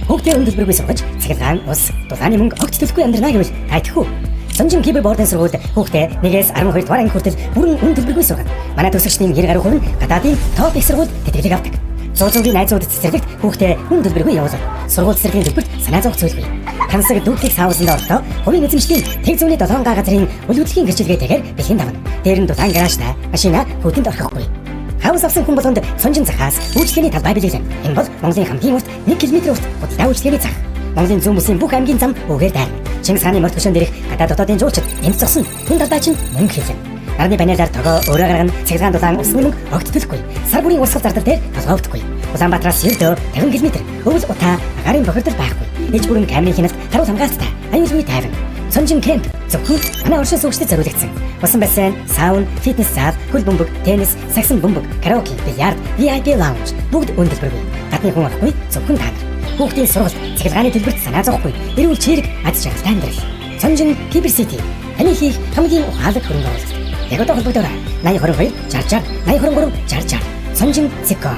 Хүүхдээ өндөрлбөргүй сургаж, цахилгаан, ус, дулааны мөнгө огт төлөхгүй амьдрнаа гэвэл тайдахгүй. Сонжин кибербордын сургуульд хүүхдээ 1-12 дугаар анги хүртэл бүрэн өндөрлбөргүй сургана. Манай төгсөгчдийн 90 гаруй хувь нь гадаадын топ их сургуульд тэтгэлэг авдаг. Зүүн найзууд цэцэрлэгт хүүхдээ өндөрлбөргүй явуулдаг. Сургууль цэцэрлэгийн төлбөрт санаа зовх зүйлгүй. Тансаг дүүдлийг саавсанд орохдоо хувийн эзэмшлийн тэг зүүнний 7 газрын өлөдлөгийн гэрчлэгээтэйгээр бэлхэн давна. Дээр нь дулаан гаражтай машина хүүтэнд орхихгүй. Хавс авсан хүн болгонд сонжин захаас үйлчлэгээний талбай билээ. Энэ бол Монголын хамгийн урт 1 км урт худалдаа үйлчлэгээний зах. Монголын зүүн бүсийн бүх аймгийн зам үгээр дайрна. Чингис хааны морд хөшөөнд дээрх гадаад дотоодын жуулчид энд зогсон. Хүн талбай чинь мөнгө хэлнэ. Нарны баниалаар тогоо өөрөө гаргана. Цэглгаан дулаан усны мөнгө огт төлөхгүй. Сар бүрийн урсгал зардал дээр толгоовдохгүй. Улаанбаатараас ердөө 50 км өвөл утаа агарын бохирдол байхгүй. Ээж бүрэн камерын хяналт харуул хамгаалалттай. Аюулгүй тайван. Сонжин кемп зөвхөн манай оршин суугчдад зориулагдсан. Усан бассейн, саун, фитнес зал, хөл бөмбөг, теннис, сагсан бөмбөг, караоке, бильярд, VIP lounge бүгд өндөрлбөргүй. Гадны хүн орохгүй зөвхөн та нар. Хүүхдийн сургалт, цэглгааны төлбөрт санаа зовхгүй. Эрүүл чирэг аж жаргалтай амьдрал. Сонжин Кибер Сити. Таны хийх хамгийн ухаалаг хөрөнгө оруулалт. Яг одоо холбогдоорой. 8022 60 60 8023 60 60. Сонжин Цэко.